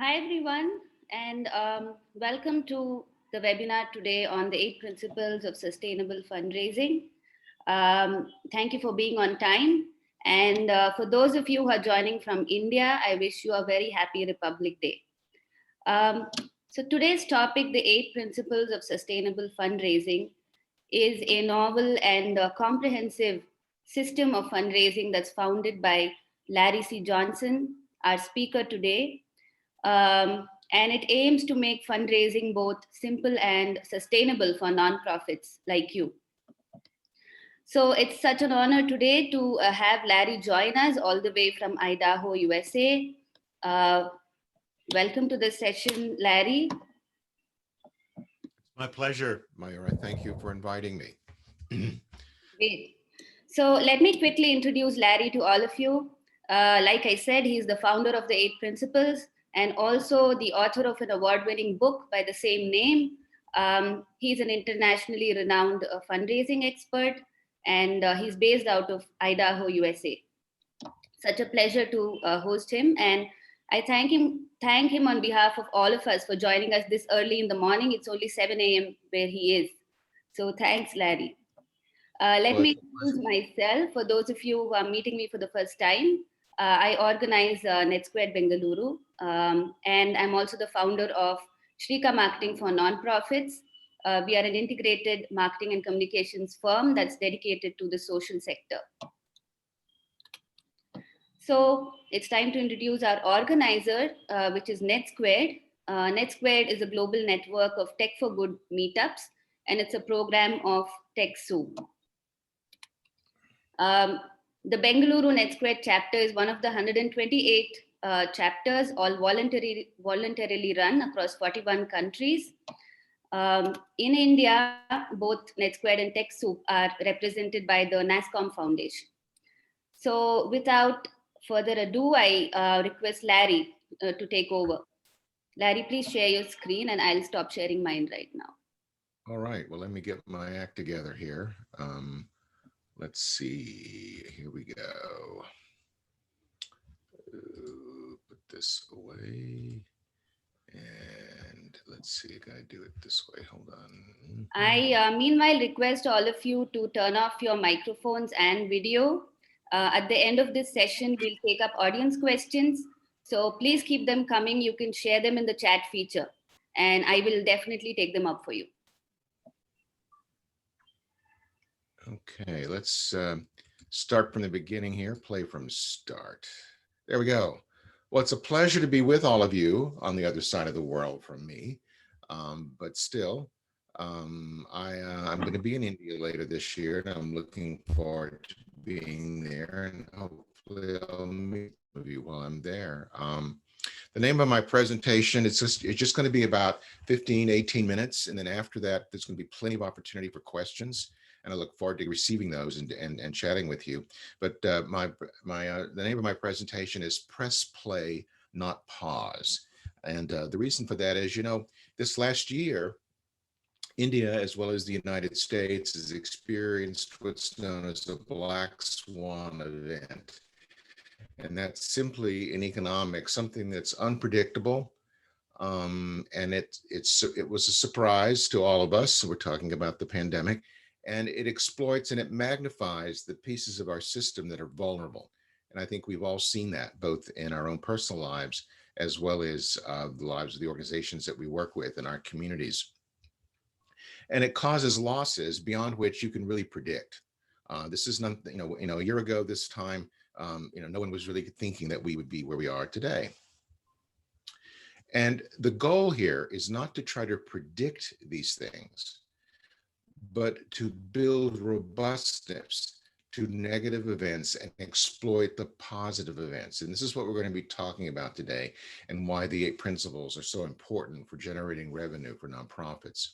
Hi, everyone, and welcome to the webinar today on the 8 principles of sustainable fundraising. Thank you for being on time. And for those of you who are joining from India, I wish you a very happy Republic Day. Um, so, today's topic, the 8 principles of sustainable fundraising, is a novel and comprehensive system of fundraising that's founded by Larry C. Johnson, our speaker today, and it aims to make fundraising both simple and sustainable for nonprofits like you. So it's such an honor today to have Larry join us all the way from Idaho, USA. Uh, Welcome to the session, Larry. My pleasure, Mayura. Thank you for inviting me. Great. So let me quickly introduce Larry to all of you. Like I said, he's the founder of the 8 Principles and also the author of an award-winning book by the same name. He's an internationally renowned fundraising expert, and he's based out of Idaho, USA. Such a pleasure to host him, and I thank him on behalf of all of us for joining us this early in the morning. It's only 7 a.m. where he is. So thanks, Larry. Let Well, me introduce myself. For those of you who are meeting me for the first time, I organize NetSquared Bengaluru, and I'm also the founder of Shrika Marketing for Nonprofits. We are an integrated marketing and communications firm that's dedicated to the social sector. So it's time to introduce our organizer, which is NetSquared. NetSquared is a global network of Tech for Good meetups, and it's a program of TechSoup. The Bengaluru NetSquared chapter is one of the 128 chapters, all voluntarily run across 41 countries. In India, both NetSquared and TechSoup are represented by the NASCOM Foundation. So without further ado, I request Larry to take over. Larry, please share your screen and I'll stop sharing mine right now. all right. Well, let me get my act together here. Let's see. Here we go. Put this away. And let's see. I gotta do it this way. Hold on. I meanwhile request all of you to turn off your microphones and video. At the end of this session, we'll take up audience questions. So please keep them coming. You can share them in the chat feature, and I will definitely take them up for you. Okay, let's start from the beginning here. Play from start. There we go. Well, it's a pleasure to be with all of you on the other side of the world from me. But still, I'm going to be in India later this year, and I'm looking forward to being there, and hopefully I'll meet some of you while I'm there. The name of my presentation, it's just going to be about 15, 18 minutes. And then after that, there's going to be plenty of opportunity for questions. And I look forward to receiving those and chatting with you. But the name of my presentation is Press Play, Not Pause. And the reason for that is, this last year, India, as well as the United States, has experienced what's known as a black swan event. And that's simply in economics, something that's unpredictable. And it was a surprise to all of us. So we're talking about the pandemic, and it exploits and it magnifies the pieces of our system that are vulnerable. And I think we've all seen that both in our own personal lives, as well as the lives of the organizations that we work with in our communities. And it causes losses beyond which you can really predict. This is not, a year ago this time, no one was really thinking that we would be where we are today. And the goal here is not to try to predict these things, but to build robustness to negative events and exploit the positive events. And this is what we're going to be talking about today, and why the 8 principles are so important for generating revenue for nonprofits.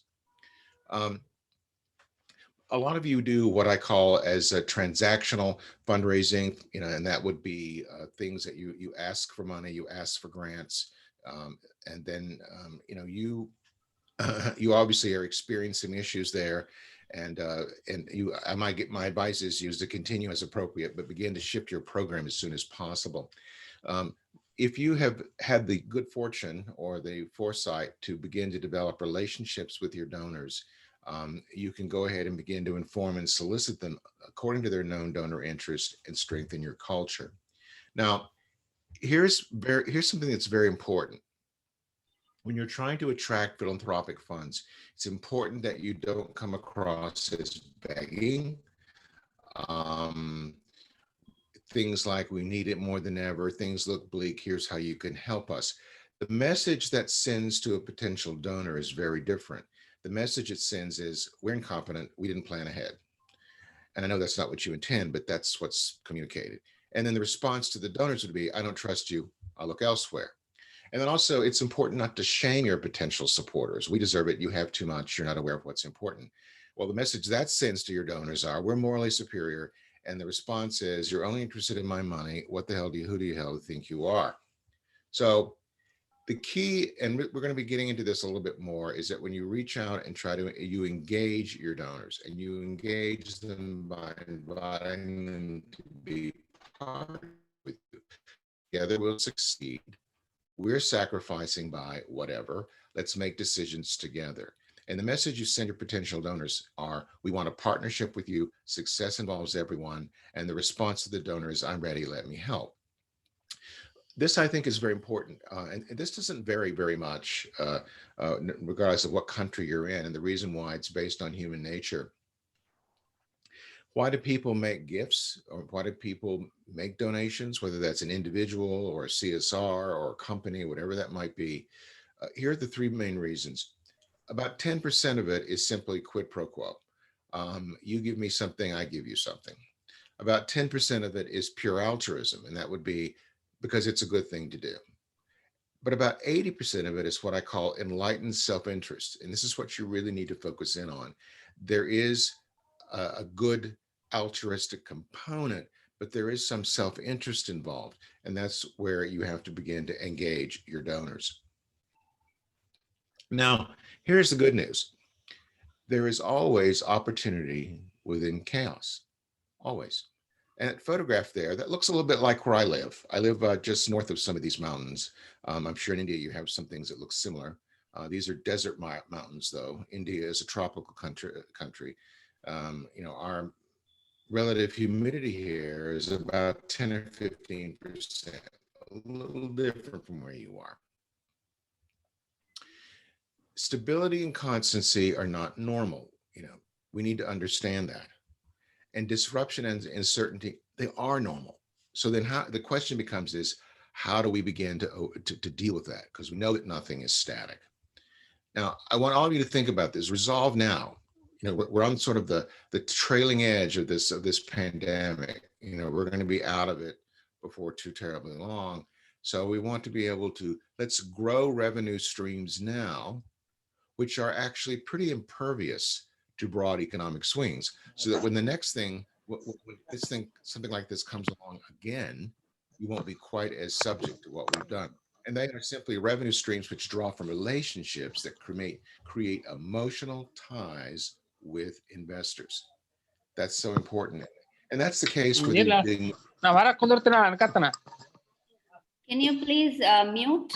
A lot of you do what I call as a transactional fundraising, and that would be things that you ask for money, you ask for grants, and then you you obviously are experiencing issues there, and my advice is to continue as appropriate, but begin to shift your program as soon as possible. if you have had the good fortune or the foresight to begin to develop relationships with your donors, you can go ahead and begin to inform and solicit them according to their known donor interest and strengthen your culture. Now, here's something that's very important. When you're trying to attract philanthropic funds, it's important that you don't come across as begging. Um, Things like, we need it more than ever, things look bleak, here's how you can help us. The message that sends to a potential donor is very different. The message it sends is, we're incompetent, we didn't plan ahead. And I know that's not what you intend, but that's what's communicated. And then the response to the donors would be, I don't trust you, I'll look elsewhere. And then also, it's important not to shame your potential supporters. We deserve it, you have too much, you're not aware of what's important. Well, the message that sends to your donors are, we're morally superior. And the response is, you're only interested in my money. What the hell who do you hell think you are? So the key, and we're going to be getting into this a little bit more, is that when you reach out and you engage your donors, and you engage them by inviting them to be part with you. Together we'll succeed. We're sacrificing by whatever. Let's make decisions together. And the message you send your potential donors are, we want a partnership with you. Success involves everyone. And the response to the donor is, I'm ready, let me help. This, I think, is very important. And this doesn't vary very much, regardless of what country you're in. And the reason why, it's based on human nature. Why do people make gifts, or why do people make donations, whether that's an individual or a CSR or a company, whatever that might be? Here are the three main reasons. About 10% of it is simply quid pro quo. You give me something, I give you something. About 10% of it is pure altruism, and that would be because it's a good thing to do. But about 80% of it is what I call enlightened self-interest. And this is what you really need to focus in on. There is a good altruistic component, but there is some self-interest involved. And that's where you have to begin to engage your donors. Now, here's the good news. There is always opportunity within chaos, always. And that photograph there, that looks a little bit like where I live. I live just north of some of these mountains. I'm sure in India you have some things that look similar. These are desert mountains, though. India is a tropical country. Our relative humidity here is about 10 or 15%, a little different from where you are. Stability and constancy are not normal. We need to understand that. And disruption and uncertainty, they are normal. So then the question becomes is, how do we begin to deal with that? Because we know that nothing is static. Now, I want all of you to think about this. Resolve now. We're on sort of the trailing edge of this pandemic. We're going to be out of it before too terribly long. So we want to be able to, let's grow revenue streams now, which are actually pretty impervious to broad economic swings, so that when the next thing, when something like this comes along again, you won't be quite as subject to what we've done. And they are simply revenue streams which draw from relationships that create emotional ties with investors. That's so important. And that's the case with Can you please mute?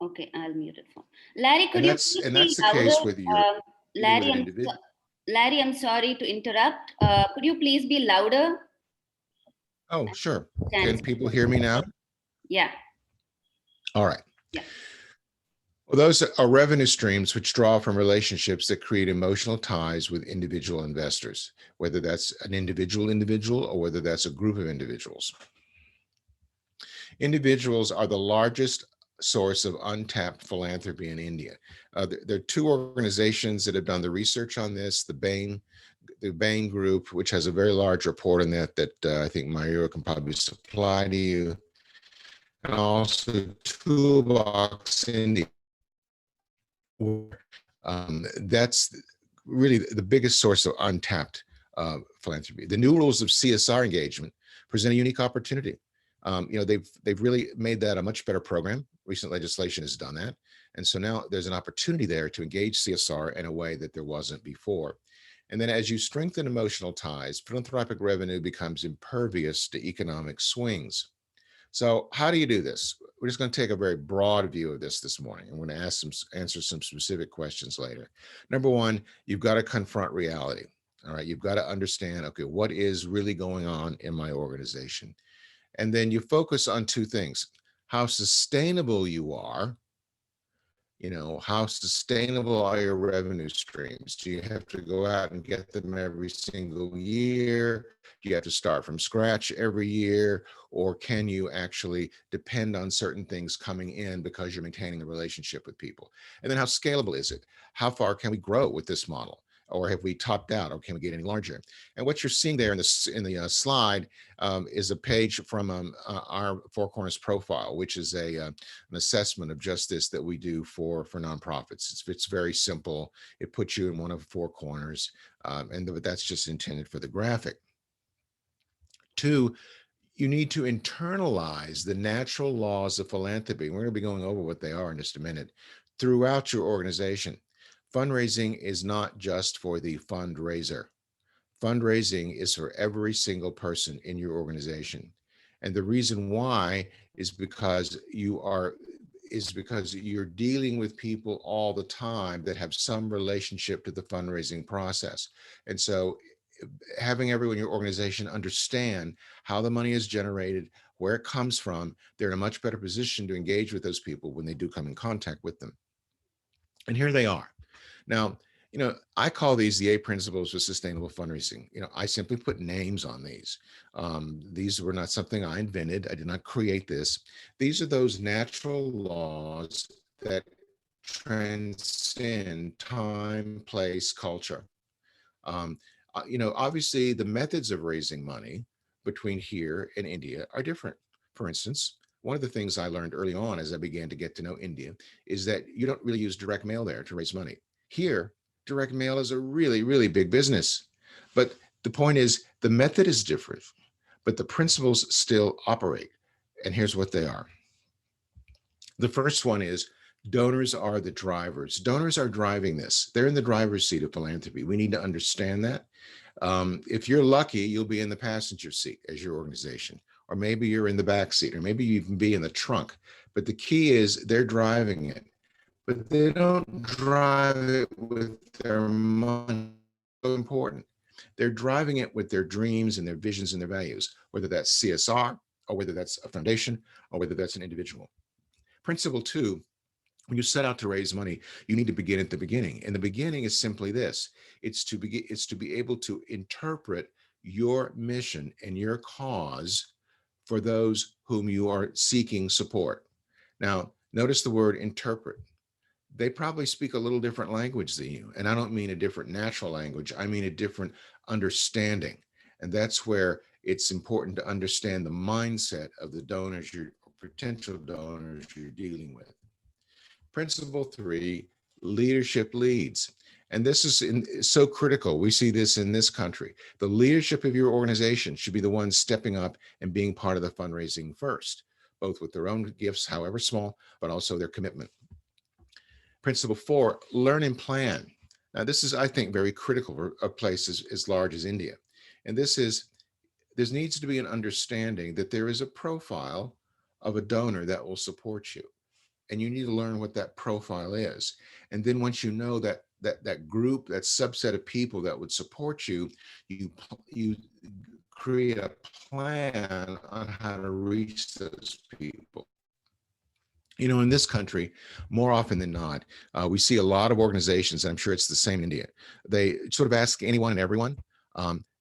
Okay, I'll mute it for Larry. Could you please be louder? Larry, I'm sorry to interrupt. Could you please be louder? Oh, sure. Can people hear me now? Yeah. All right. Yeah. Well, those are revenue streams which draw from relationships that create emotional ties with individual investors, whether that's an individual or whether that's a group of individuals. Individuals are the largest source of untapped philanthropy in India. There are two organizations that have done the research on this, the Bain Group, which has a very large report on that I think Mayura can probably supply to you, and also Toolbox India. That's really the biggest source of untapped philanthropy. The new rules of CSR engagement present a unique opportunity. They've really made that a much better program. Recent legislation has done that. And so now there's an opportunity there to engage CSR in a way that there wasn't before. And then as you strengthen emotional ties, philanthropic revenue becomes impervious to economic swings. So how do you do this? We're just going to take a very broad view of this morning. I'm going to answer some specific questions later. Number one, you've got to confront reality. All right, you've got to understand, okay, what is really going on in my organization? And then you focus on two things: how sustainable you are. How sustainable are your revenue streams? Do you have to go out and get them every single year? Do you have to start from scratch every year? Or can you actually depend on certain things coming in because you're maintaining a relationship with people? And then how scalable is it? How far can we grow with this model? Or have we topped out, or can we get any larger? And what you're seeing there in the slide is a page from our Four Corners profile, which is an assessment of just this that we do for nonprofits. It's very simple. It puts you in one of four corners, and that's just intended for the graphic. Two, you need to internalize the natural laws of philanthropy. We're going to be going over what they are in just a minute throughout your organization. Fundraising is not just for the fundraiser. Fundraising is for every single person in your organization. And the reason why is because you're dealing with people all the time that have some relationship to the fundraising process. And so having everyone in your organization understand how the money is generated, where it comes from, they're in a much better position to engage with those people when they do come in contact with them. And here they are. Now, I call these the 8 principles of sustainable fundraising. I simply put names on these. These were not something I invented. I did not create this. These are those natural laws that transcend time, place, culture. Um, Obviously, the methods of raising money between here and India are different. For instance, one of the things I learned early on as I began to get to know India is that you don't really use direct mail there to raise money. Here, direct mail is a really, really big business. But the point is, the method is different, but the principles still operate. And here's what they are. The first one is donors are the drivers. Donors are driving this. They're in the driver's seat of philanthropy. We need to understand that. If you're lucky, you'll be in the passenger seat as your organization, or maybe you're in the back seat, or maybe you even be in the trunk. But the key is they're driving it, but they don't drive it with their money. So important. They're driving it with their dreams and their visions and their values, whether that's CSR, or whether that's a foundation, or whether that's an individual. Principle two: when you set out to raise money, you need to begin at the beginning. And the beginning is simply this: it's to be able to interpret your mission and your cause for those whom you are seeking support. Now, notice the word interpret. They probably speak a little different language than you. And I don't mean a different natural language, I mean a different understanding. And that's where it's important to understand the mindset of the donors, your potential donors you're dealing with. Principle three: leadership leads. And this is so critical. We see this in this country. The leadership of your organization should be the ones stepping up and being part of the fundraising first, both with their own gifts, however small, but also their commitment. Principle four: learn and plan. Now, this is, I think, very critical for a place as large as India. And there needs to be an understanding that there is a profile of a donor that will support you, and you need to learn what that profile is. And then once you know that group, that subset of people that would support you, you create a plan on how to reach those people. In this country, more often than not, we see a lot of organizations, and I'm sure it's the same in India. They sort of ask anyone and everyone.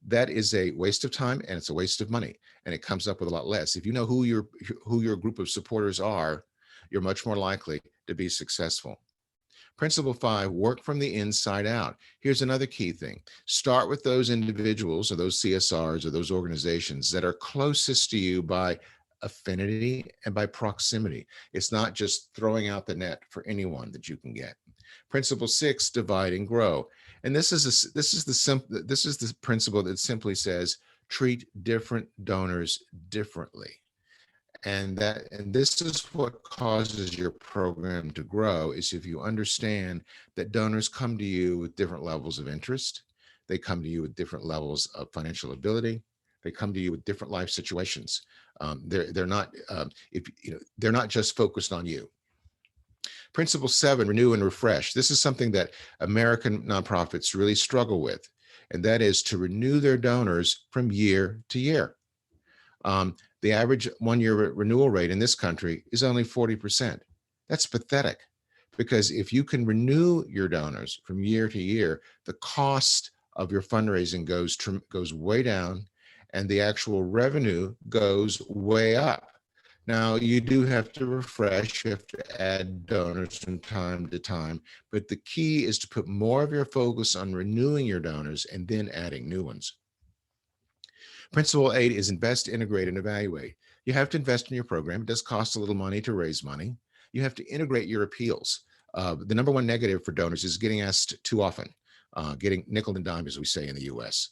That is a waste of time, and it's a waste of money, and it comes up with a lot less. If you know who your group of supporters are, you're much more likely to be successful. Principle five: work from the inside out. Here's another key thing. Start with those individuals or those CSRs or those organizations that are closest to you by affinity and by proximity. It's not just throwing out the net for anyone that you can get. Principle six: divide and grow. And this is the principle that simply says treat different donors differently. And this is what causes your program to grow, is if you understand that donors come to you with different levels of interest, They come to you with different levels of financial ability. They come to you with different life situations. They're not if you know they're not just focused on you. Principle 7, renew and refresh. This is something that American nonprofits really struggle with, and that is to renew their donors from year to year. The average one-year renewal rate in this country is only 40%. That's pathetic, because if you can renew your donors from year to year, the cost of your fundraising goes way down, and the actual revenue goes way up. Now, you do have to refresh, you have to add donors from time to time, but the key is to put more of your focus on renewing your donors and then adding new ones. Principle 8 is invest, integrate, and evaluate. You have to invest in your program. It does cost a little money to raise money. You have to integrate your appeals. The number one negative for donors is getting asked too often, getting nickel and dime, as we say in the US.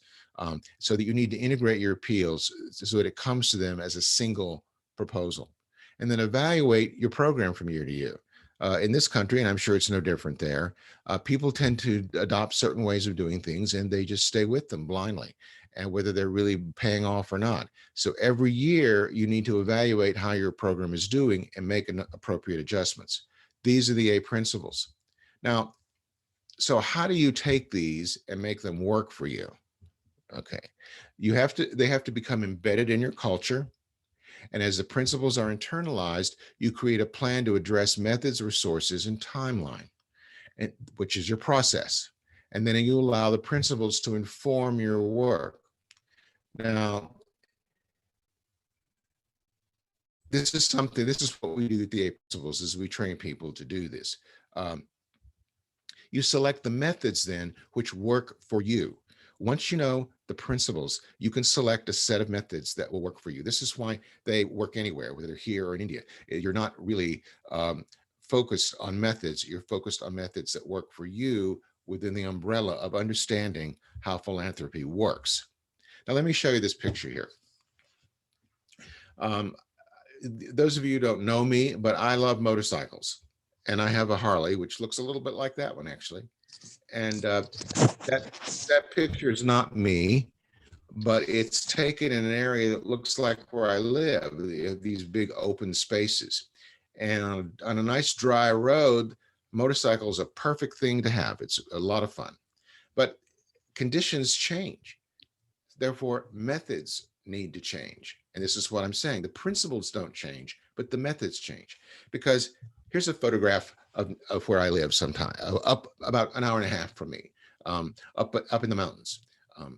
So that you need to integrate your appeals so that it comes to them as a single proposal. And then evaluate your program from year to year. In this country, and I'm sure it's no different there, people tend to adopt certain ways of doing things and they just stay with them blindly, and whether they're really paying off or not. So every year you need to evaluate how your program is doing and make appropriate adjustments. These are the 8 principles. Now, so how do you take these and make them work for you? Okay, they have to become embedded in your culture. And as the principles are internalized, you create a plan to address methods, resources, and timeline, which is your process. And then you allow the principles to inform your work. Now, this is what we do with the 8 principles, is we train people to do this. You select the methods then which work for you. Once you know the principles, you can select a set of methods that will work for you. This is why they work anywhere, whether they're here or in India. You're not really focused on methods. You're focused on methods that work for you within the umbrella of understanding how philanthropy works. Now, let me show you this picture here. Those of you who don't know me, but I love motorcycles. And I have a Harley, which looks a little bit like that one, actually. And that picture is not me, but it's taken in an area that looks like where I live, these big open spaces. And on a nice dry road, motorcycle is a perfect thing to have. It's a lot of fun. But conditions change. Therefore, methods need to change. And this is what I'm saying. The principles don't change, but the methods change. Because here's a photograph of where I live sometime, up about an hour and a half from me, up in the mountains.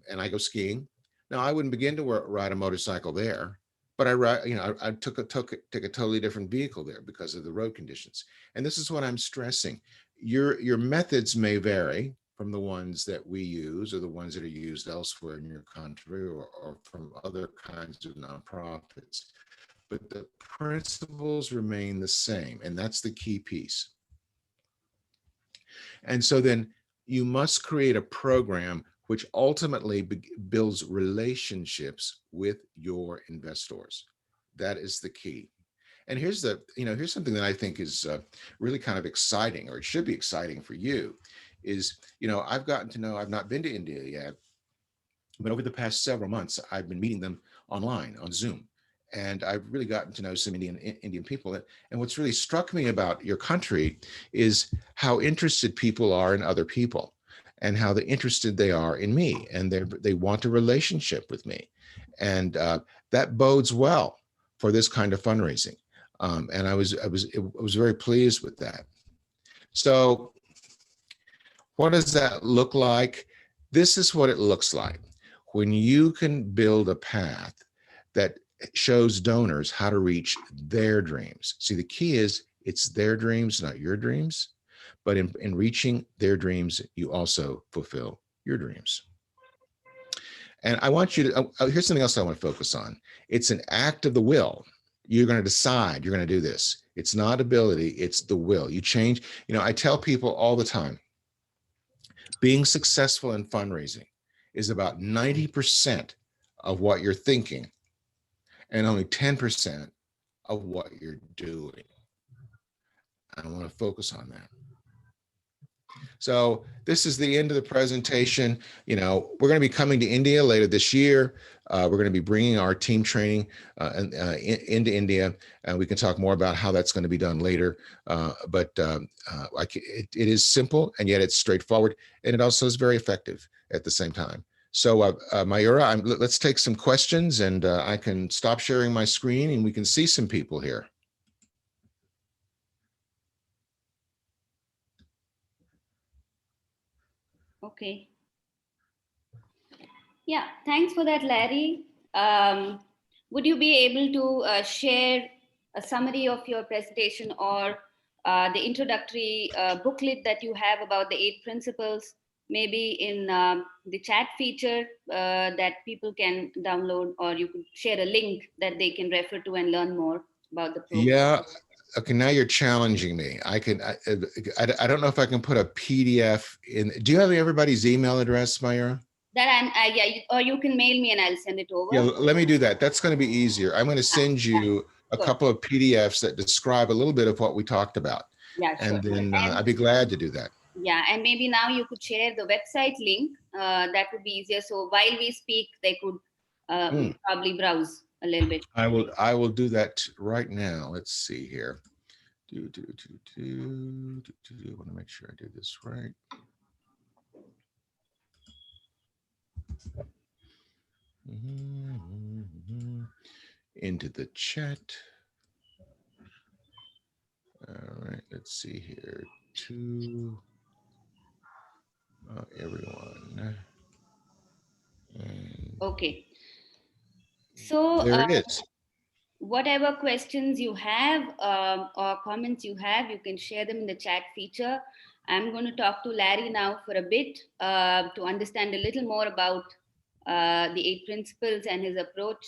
And I go skiing. Now, I wouldn't begin to ride a motorcycle there, but I took a totally different vehicle there because of the road conditions. And this is what I'm stressing. Your methods may vary from the ones that we use or the ones that are used elsewhere in your country or from other kinds of nonprofits, but the principles remain the same. And that's the key piece. And so then you must create a program which ultimately builds relationships with your investors. That is the key. And here's something that I think is really kind of exciting, or it should be exciting for you, is, I've gotten to know, I've not been to India yet, but over the past several months, I've been meeting them online on Zoom. And I've really gotten to know some Indian people. And what's really struck me about your country is how interested people are in other people and how interested they are in me. And they want a relationship with me. And that bodes well for this kind of fundraising. And I was very pleased with that. So what does that look like? This is what it looks like when you can build a path that shows donors how to reach their dreams. See, the key is it's their dreams, not your dreams. But in reaching their dreams, you also fulfill your dreams. And I want you to, here's something else I want to focus on. It's an act of the will. You're going to decide you're going to do this. It's not ability, it's the will. You change, I tell people all the time, being successful in fundraising is about 90% of what you're thinking and only 10% of what you're doing. I want to focus on that. So this is the end of the presentation. We're going to be coming to India later this year. We're going to be bringing our team training into India, and we can talk more about how that's going to be done later. It is simple, and yet it's straightforward, and it also is very effective at the same time. So, Mayura, let's take some questions, and I can stop sharing my screen, and we can see some people here. Okay. Yeah, thanks for that, Larry. Would you be able to share a summary of your presentation or the introductory booklet that you have about the 8 principles, maybe in the chat feature that people can download, or you could share a link that they can refer to and learn more about the program? Yeah. Okay, now you're challenging me. I don't know if I can put a PDF in. Do you have everybody's email address, Mayura? Yeah, or you can mail me and I'll send it Yeah, over. let me do that. That's going to be easier. I'm going to send Yeah, you a sure. couple of PDFs that describe a little bit of what we talked about. Yeah, sure. And then And I'd be glad to do that. yeah, and maybe now you could share the website link. That would be easier. So while we speak, they could probably browse a little bit. I will do that right now. Let's see here. I want to make sure I do this right. Into the chat. All right, let's see here. To everyone. And Okay. So there it is. whatever questions you have or comments you have, you can share them in the chat feature. I'm going to talk to Larry now for a bit to understand a little more about the 8 principles and his approach.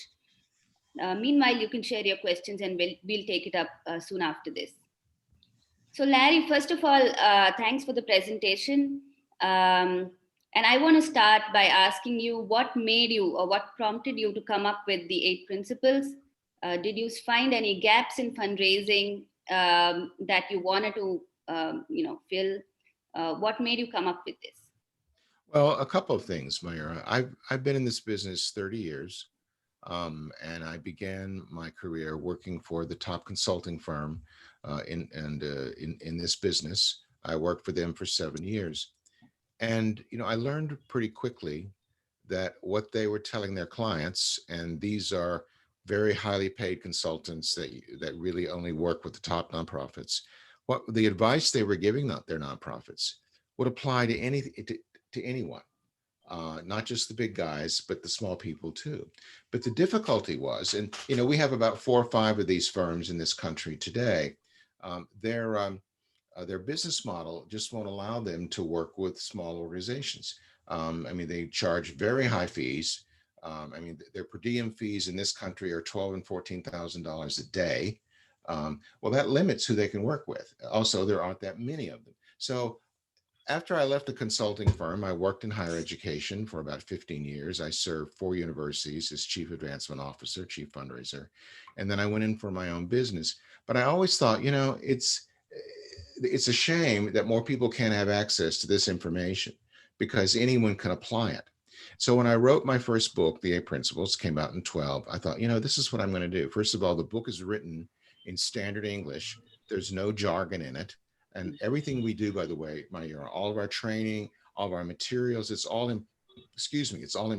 Meanwhile, you can share your questions and we'll take it up soon after this. So, Larry, first of all, thanks for the presentation. And I want to start by asking you what made you or what prompted you to come up with the 8 principles? Did you find any gaps in fundraising that you wanted to, fill? What made you come up with this? Well, a couple of things, Mayura. I've been in this business 30 years. And I began my career working for the top consulting firm in this business. I worked for them for 7 years, and I learned pretty quickly that what they were telling their clients, and these are very highly paid consultants that really only work with the top nonprofits, what the advice they were giving their nonprofits would apply to anyone, not just the big guys, but the small people too. But the difficulty was, and we have about 4 or 5 of these firms in this country today. Their business model just won't allow them to work with small organizations. They charge very high fees. Their per diem fees in this country are $12,000 and $14,000 a day. Well, that limits who they can work with. Also, there aren't that many of them. So after I left the consulting firm, I worked in higher education for about 15 years. I served 4 universities as chief advancement officer, chief fundraiser, and then I went in for my own business. But I always thought, it's a shame that more people can't have access to this information because anyone can apply it. So when I wrote my first book, The 8 Principles, came out in 12, I thought, this is what I'm going to do. First of all, the book is written in standard English. There's no jargon in it. And everything we do, by the way, all of our training, all of our materials, it's all in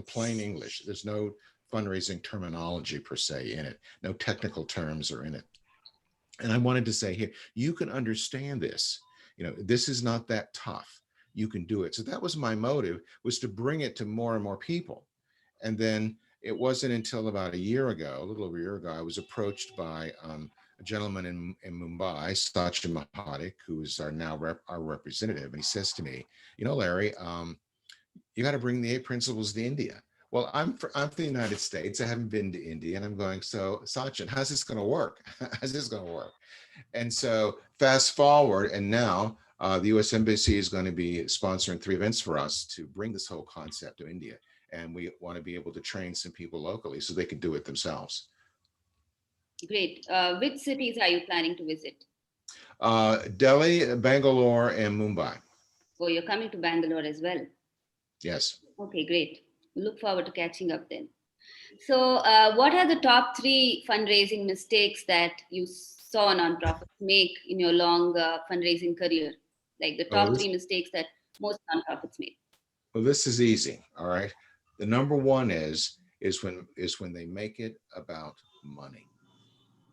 plain English. There's no fundraising terminology per se in it. No technical terms are in it. And I wanted to say here, you can understand this. This is not that tough. You can do it. So that was my motive, was to bring it to more and more people. And then it wasn't until about a little over a year ago, I was approached by a gentleman in Mumbai, Sachin Mahadik, who is our representative. And he says to me, Larry, you got to bring the 8 principles to India. Well, I'm from the United States. I haven't been to India. And I'm going, so Sachin, how's this going to work? How's this going to work? And so fast forward, and now the U.S. Embassy is going to be sponsoring 3 events for us to bring this whole concept to India. And we want to be able to train some people locally so they can do it themselves. Great. Which cities are you planning to visit? Delhi, Bangalore, and Mumbai. Oh, you're coming to Bangalore as well. Yes. Okay, great. Look forward to catching up then. So, what are the top three fundraising mistakes that you saw nonprofits make in your long fundraising career? Like the Oh, top three mistakes that most nonprofits make. well, this is easy. All right. The number one is when they make it about money.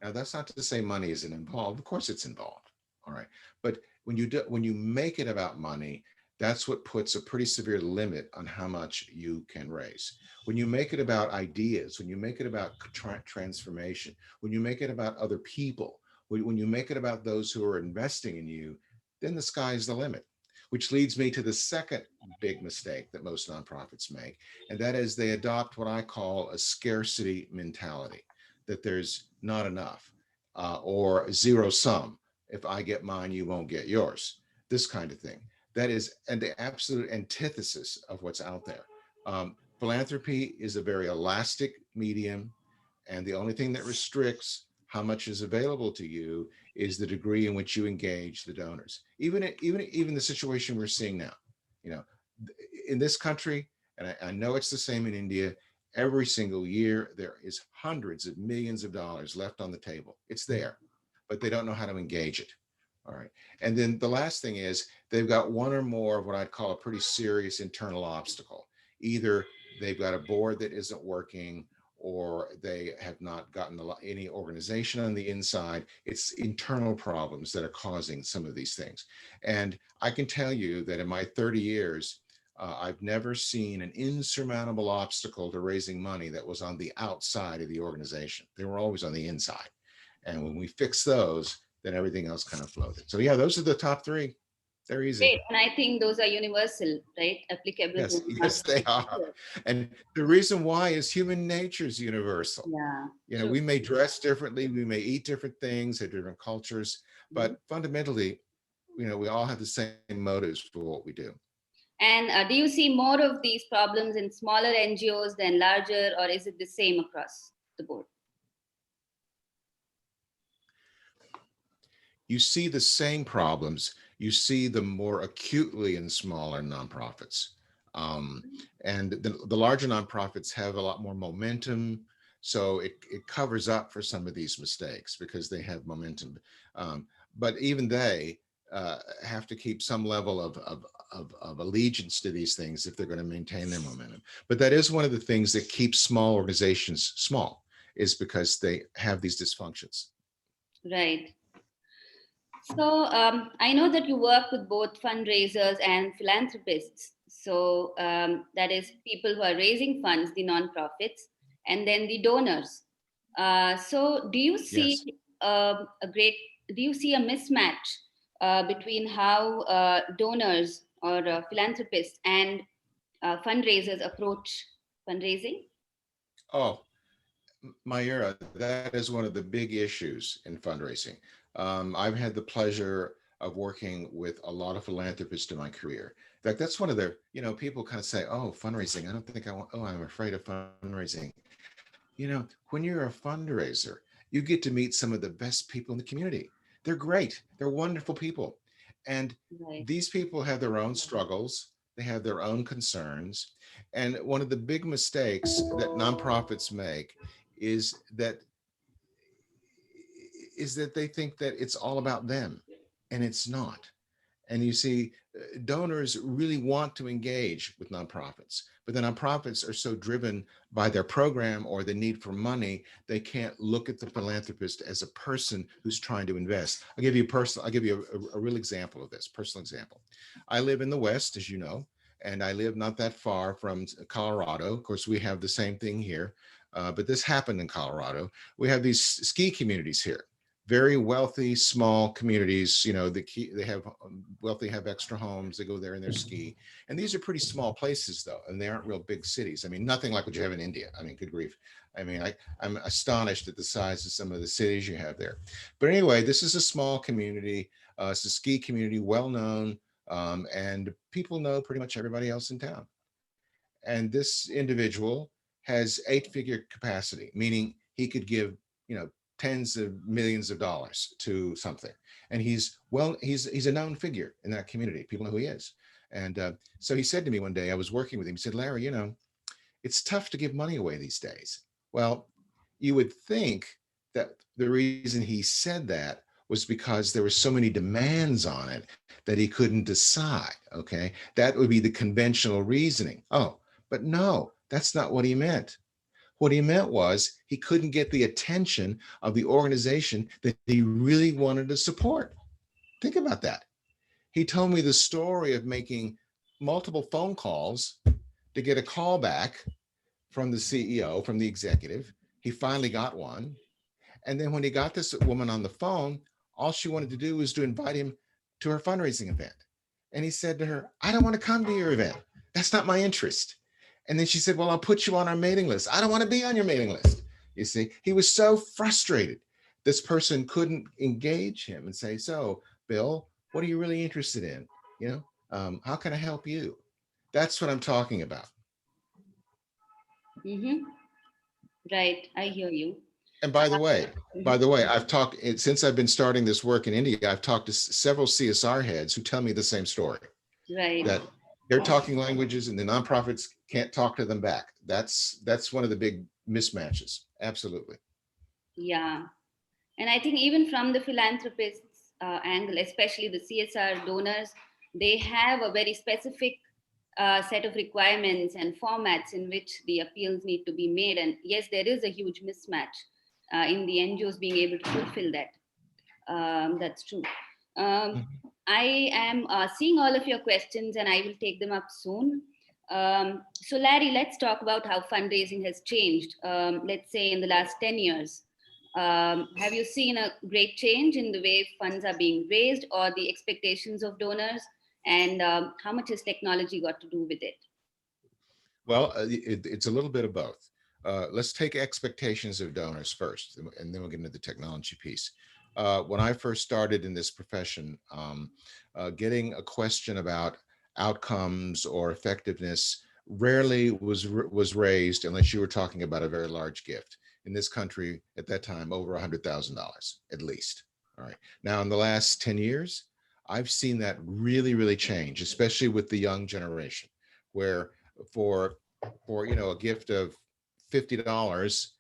Now, that's not to say money isn't involved. Of course, it's involved. All right. But when you make it about money, that's what puts a pretty severe limit on how much you can raise. When you make it about ideas, when you make it about transformation, when you make it about other people, when you make it about those who are investing in you, then the sky is the limit. Which leads me to the second big mistake that most nonprofits make, and that is they adopt what I call a scarcity mentality, that there's not enough, or zero sum. If I get mine, you won't get yours. This kind of thing. That is and the absolute antithesis of what's out there. Philanthropy is a very elastic medium, and the only thing that restricts how much is available to you is the degree in which you engage the donors. Even the situation we're seeing now, you know, in this country, and I know it's the same in India. Every single year, there is hundreds of millions of dollars left on the table. It's there, but they don't know how to engage it. All right. And then the last thing is they've got one or more of what I'd call a pretty serious internal obstacle. Either they've got a board that isn't working, or they have not gotten any organization on the inside. It's internal problems that are causing some of these things. And I can tell you that in my 30 years, I've never seen an insurmountable obstacle to raising money that was on the outside of the organization. They were always on the inside. And when we fix those, then everything else kind of floated. So yeah, those are the top three. They're easy. Great. And I think those are universal, right? Applicable Yes, to yes, they nonprofits. are. And the reason why is human nature is universal. Yeah, You know, true. we may dress differently, we may eat different things, have different cultures, Mhm. but fundamentally, we all have the same motives for what we do. And do you see more of these problems in smaller NGOs than larger, or is it the same across the board? You see the same problems, you see them more acutely in smaller nonprofits. Um, and the larger nonprofits have a lot more momentum. So it covers up for some of these mistakes because they have momentum. But even they have to keep some level of allegiance to these things if they're going to maintain their momentum. But that is one of the things that keeps small organizations small, is because they have these dysfunctions. Right. So I know that you work with both fundraisers and philanthropists. So that is people who are raising funds, the nonprofits, and then the donors. So do you see Yes. a great? Do you see a mismatch between how donors or philanthropists and fundraisers approach fundraising? Oh, Mayura, that is one of the big issues in fundraising. I've had the pleasure of working with a lot of philanthropists in my career. In fact, that's one of the, people kind of say, oh, fundraising. I don't think I want, oh, I'm afraid of fundraising. When you're a fundraiser, you get to meet some of the best people in the community. They're great. They're wonderful people. And Right. these people have their own struggles. They have their own concerns. And one of the big mistakes that nonprofits make is that they think that it's all about them, and it's not. And you see, donors really want to engage with nonprofits, but the nonprofits are so driven by their program or the need for money, they can't look at the philanthropist as a person who's trying to invest. I'll give you a real example of this, personal example. I live in the West, as you know, and I live not that far from Colorado. Of course, we have the same thing here, but this happened in Colorado. We have these ski communities here, very wealthy small communities. They have wealthy, have extra homes, they go there and they ski. And these are pretty small places though, and they aren't real big cities. I mean, nothing like what you have in India. I mean, good grief. I mean, I'm astonished at the size of some of the cities you have there. But anyway, this is a small community. It's a ski community, well known, and people know pretty much everybody else in town. And this individual has 8-figure capacity, meaning he could give, tens of millions of dollars to something. And he's a known figure in that community. People know who he is. And so he said to me one day, I was working with him, he said, Larry, it's tough to give money away these days. Well, you would think that the reason he said that was because there were so many demands on it that he couldn't decide. Okay. That would be the conventional reasoning. Oh, but no, that's not what he meant. What he meant was he couldn't get the attention of the organization that he really wanted to support. Think about that. He told me the story of making multiple phone calls to get a call back from the CEO, from the executive. He finally got one. And then when he got this woman on the phone, all she wanted to do was to invite him to her fundraising event. And he said to her, I don't want to come to your event. That's not my interest. And then she said, well, I'll put you on our mailing list. I don't want to be on your mailing list. You see, he was so frustrated. This person couldn't engage him and say, so, Bill, what are you really interested in? How can I help you? That's what I'm talking about. Mm-hmm. Right. I hear you. And Uh, by mhm. the way, I've talked since I've been starting this work in India. I've talked to several CSR heads who tell me the same story Right. that they're talking languages and the nonprofits can't talk to them back. That's one of the big mismatches. Absolutely. Yeah. And I think even from the philanthropists' angle, especially the CSR donors, they have a very specific set of requirements and formats in which the appeals need to be made. And yes, there is a huge mismatch in the NGOs being able to fulfill that. That's true. Um, Mhm. I am seeing all of your questions and I will take them up soon. So, Larry, let's talk about how fundraising has changed, let's say in the last 10 years. Have you seen a great change in the way funds are being raised or the expectations of donors? And how much has technology got to do with it? Well, it's a little bit of both. Let's take expectations of donors first, and then we'll get into the technology piece. When I first started in this profession, getting a question about outcomes or effectiveness rarely was raised unless you were talking about a very large gift. In this country, at that time, over $100,000 at least. All right. Now, in the last 10 years, I've seen that really change, especially with the young generation, where for a gift of $50,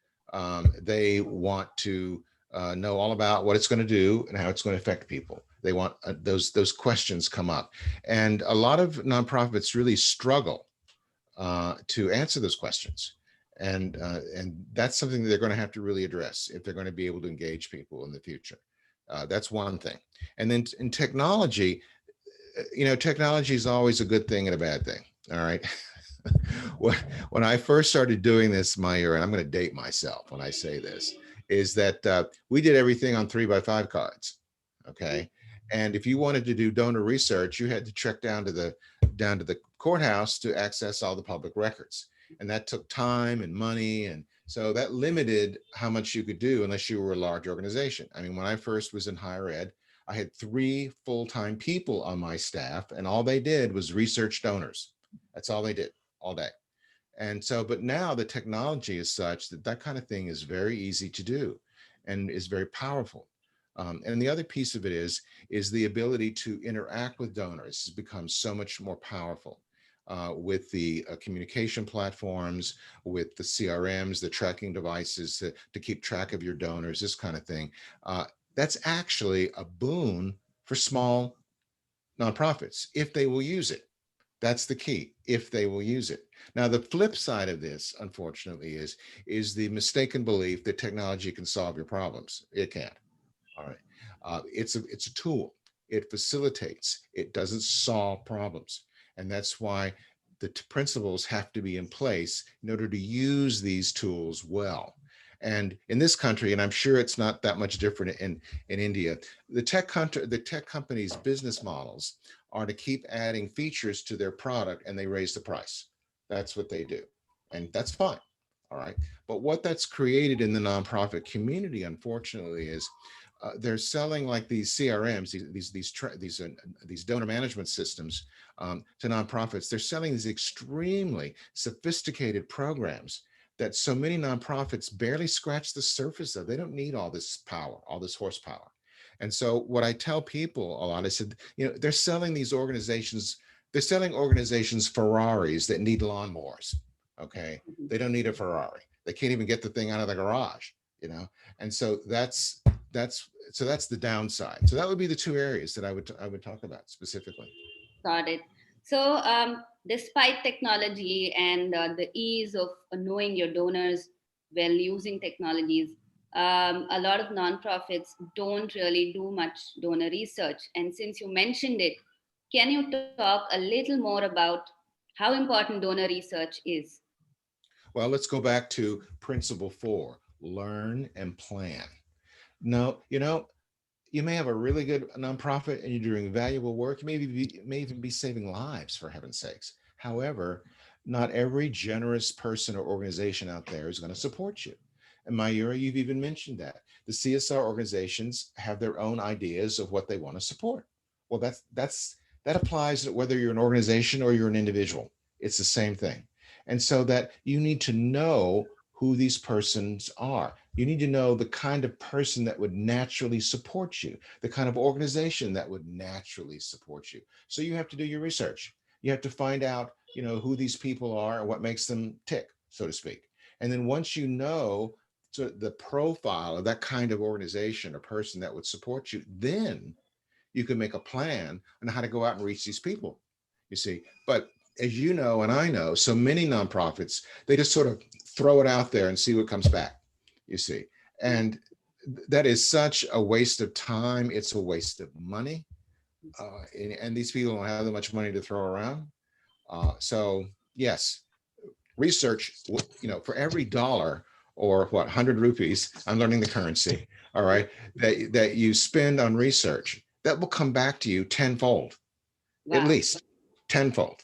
they want to know all about what it's going to do and how it's going to affect people. They want those questions come up, and a lot of nonprofits really struggle to answer those questions, and that's something that they're going to have to really address if they're going to be able to engage people in the future. That's one thing. And then in technology, technology is always a good thing and a bad thing. All right. when I first started doing this, Meyer, and I'm going to date myself when I say this, is that we did everything on 3x5 cards. Okay. And if you wanted to do donor research, you had to trek down to the courthouse to access all the public records. And that took time and money. And so that limited how much you could do unless you were a large organization. I mean, when I first was in higher ed, I had 3 full-time people on my staff, and all they did was research donors. That's all they did all day. And so, but now the technology is such that that kind of thing is very easy to do and is very powerful. And the other piece of it is the ability to interact with donors has become so much more powerful with the communication platforms, with the CRMs, the tracking devices to keep track of your donors, this kind of thing. That's actually a boon for small nonprofits if they will use it. That's the key, if they will use it. Now, the flip side of this, unfortunately, is the mistaken belief that technology can solve your problems. It can't. All right. It's a tool. It facilitates. It doesn't solve problems, and that's why the principles have to be in place in order to use these tools well. And in this country, and I'm sure it's not that much different in India, the tech companies' business models are to keep adding features to their product, and they raise the price. That's what they do, and that's fine. All right. But what that's created in the nonprofit community, unfortunately, is they're selling like these CRMs, these donor management systems to nonprofits. They're selling these extremely sophisticated programs that so many nonprofits barely scratch the surface of. They don't need all this power, all this horsepower. And so what I tell people a lot, I said, they're selling these organizations They're selling organizations Ferraris that need lawnmowers. Okay. Mhm. They don't need a Ferrari. They can't even get the thing out of the garage, you know? And so that's the downside. So that would be the two areas that I would talk about specifically. Got it. So, despite technology and the ease of knowing your donors while using technologies, a lot of nonprofits don't really do much donor research. And since you mentioned it, can you talk a little more about how important donor research is? Well, let's go back to principle 4, learn and plan. No, you may have a really good nonprofit and you're doing valuable work. May even be saving lives, for heaven's sakes. However, not every generous person or organization out there is going to support you. And Mayura, you've even mentioned that the CSR organizations have their own ideas of what they want to support. Well, that applies whether you're an organization or you're an individual. It's the same thing. And so that you need to know who these persons are. You need to know the kind of person that would naturally support you, the kind of organization that would naturally support you. So you have to do your research. You have to find out, who these people are and what makes them tick, so to speak. And then once you know the profile of that kind of organization or person that would support you, then you can make a plan on how to go out and reach these people, you see. But as you know, and I know, so many nonprofits, they just sort of throw it out there and see what comes back, you see. And that is such a waste of time. It's a waste of money. And these people don't have that much money to throw around. So yes, research, for every dollar or 100 rupees, I'm learning the currency, all right, that you spend on research, that will come back to you tenfold, at Wow. least tenfold.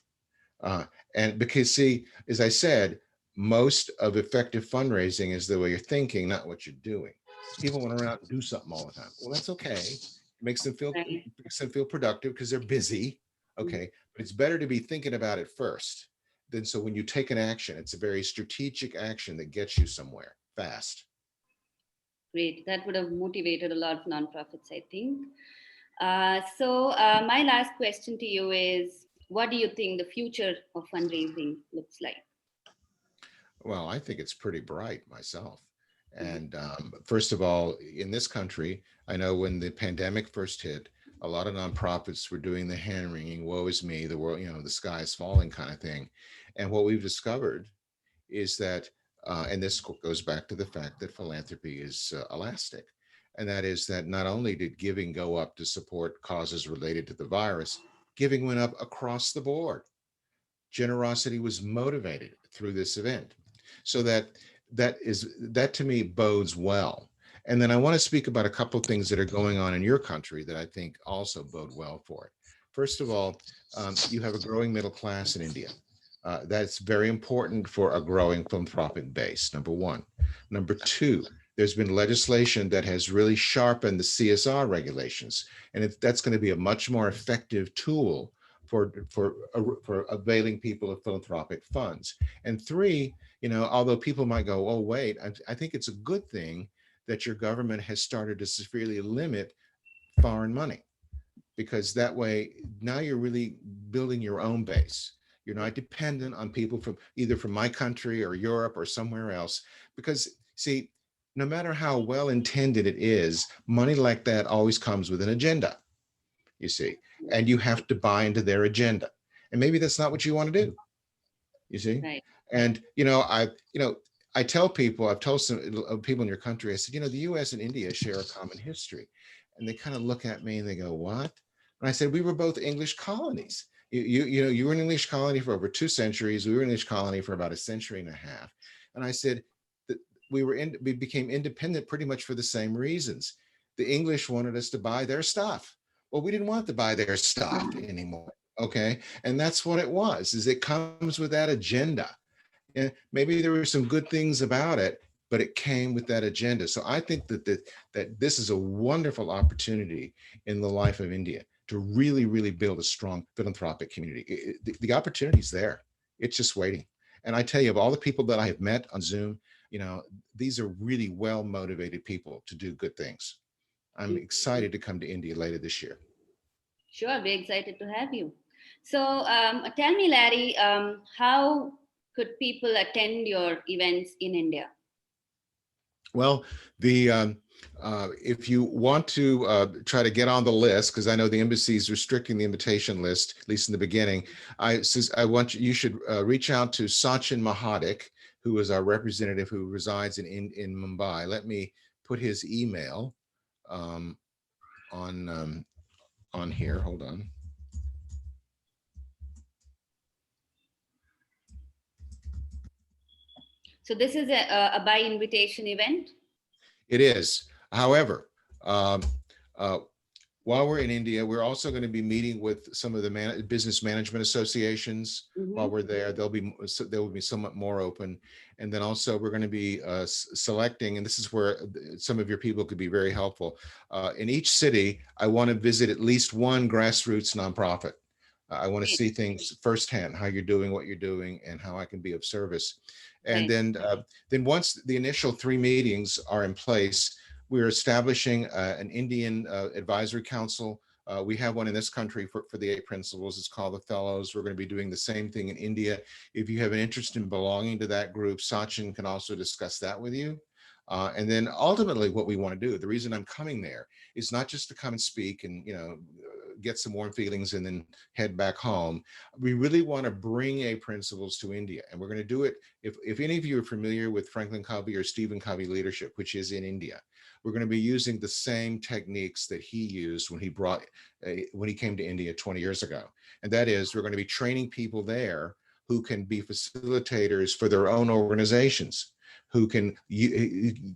Uh, and because, see, as I said, most of effective fundraising is the way you're thinking, not what you're doing. People want to run out and do something all the time. Well, that's okay. Right. Makes them feel productive because they're busy. Mhm. Okay, but it's better to be thinking about it first. Then, so when you take an action, it's a very strategic action that gets you somewhere fast. Great. That would have motivated a lot of nonprofits, I think. So, my last question to you is, what do you think the future of fundraising looks like? Well, I think it's pretty bright myself. Mhm. And first of all, in this country, I know when the pandemic first hit, a lot of nonprofits were doing the hand wringing, woe is me, the world, the sky is falling kind of thing. And what we've discovered is that, and this goes back to the fact that philanthropy is elastic. And that is that not only did giving go up to support causes related to the virus, giving went up across the board. Generosity was motivated through this event, so that to me bodes well. And then I want to speak about a couple of things that are going on in your country that I think also bode well for it. First of all, you have a growing middle class in India. That's very important for a growing philanthropic base, number one. Number two, there's been legislation that has really sharpened the CSR regulations, and that's going to be a much more effective tool for availing people of philanthropic funds. And three, although people might go, oh wait, I think it's a good thing that your government has started to severely limit foreign money, because that way now you're really building your own base. You're not dependent on people from either from my country or Europe or somewhere else. Because see, no matter how well intended it is, money like that always comes with an agenda, you see, and you have to buy into their agenda. And maybe that's not what you want to do, you see. Right. And I tell people, I've told some people in your country, I said, the US and India share a common history. And they kind of look at me and they go, what? And I said, we were both English colonies. You were an English colony for over 2 centuries. We were an English colony for about a century and a half. And I said that we became independent pretty much for the same reasons. The English wanted us to buy their stuff. Well, we didn't want to buy their stuff anymore. Okay. And that's what it was, is it comes with that agenda. And maybe there were some good things about it, but it came with that agenda. So I think that this is a wonderful opportunity in the life of India to really, really build a strong philanthropic community. The opportunity is there. It's just waiting. And I tell you, of all the people that I have met on Zoom, these are really well motivated people to do good things. I'm Mhm. excited to come to India later this year. Sure, we're excited to have you. So tell me, Larry, how could people attend your events in India? Well, the if you want to try to get on the list, because I know the embassy is restricting the invitation list, at least in the beginning, I want you should reach out to Sachin Mahadik, who is our representative who resides in Mumbai. Let me put his email um, on here. Hold on. So this is a by invitation event. It is. However, um, uh, while we're in India, we're also going to be meeting with some of the business management associations. While Mm-hmm. we're there, they will be somewhat more open, and then also we're going to be selecting, and this is where some of your people could be very helpful. In each city, I want to visit at least one grassroots nonprofit. I want to Great. see things firsthand, how you're doing, what you're doing, and how I can be of service. And Right. then once the initial 3 meetings are in place, we're establishing an Indian advisory council. We have one in this country for the 8 principles. It's called the Fellows. We're going to be doing the same thing in India. If you have an interest in belonging to that group, Sachin can also discuss that with you. And then ultimately what we want to do, the reason I'm coming there is not just to come and speak and, get some warm feelings and then head back home. We really want to bring 8 principles to India. And we're going to do it. If any of you are familiar with Franklin Covey or Stephen Covey leadership, which is in India, we're going to be using the same techniques that he used when he came to India 20 years ago. And that is, we're going to be training people there who can be facilitators for their own organizations, who can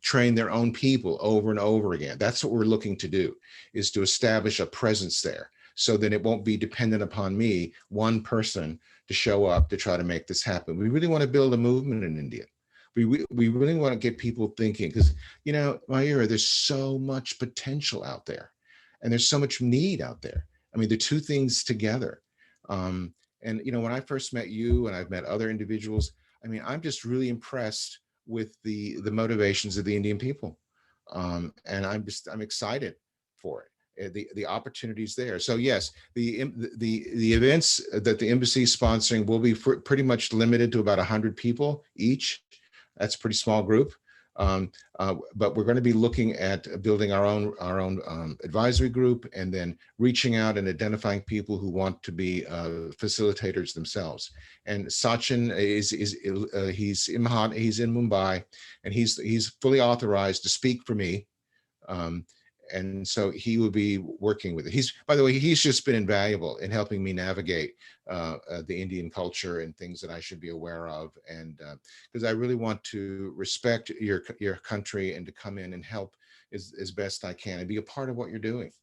train their own people over and over again. That's what we're looking to do, is to establish a presence there, so that it won't be dependent upon me, one person, to show up to try to make this happen. We really want to build a movement in India. We really want to get people thinking, because, Mayura, there's so much potential out there, and there's so much need out there. I mean, the two things together. And when I first met you, and I've met other individuals, I mean, I'm just really impressed with the motivations of the Indian people, and I'm excited for it. The opportunities there. So yes, the events that the embassy is sponsoring will be pretty much limited to about 100 people each. That's a pretty small group. But we're going to be looking at building our own advisory group, and then reaching out and identifying people who want to be facilitators themselves. And Sachin he's in Mumbai, and he's fully authorized to speak for me. Um, and so he will be working with it. By the way, he's just been invaluable in helping me navigate the Indian culture and things that I should be aware of. And because I really want to respect your country, and to come in and help as best I can and be a part of what you're doing.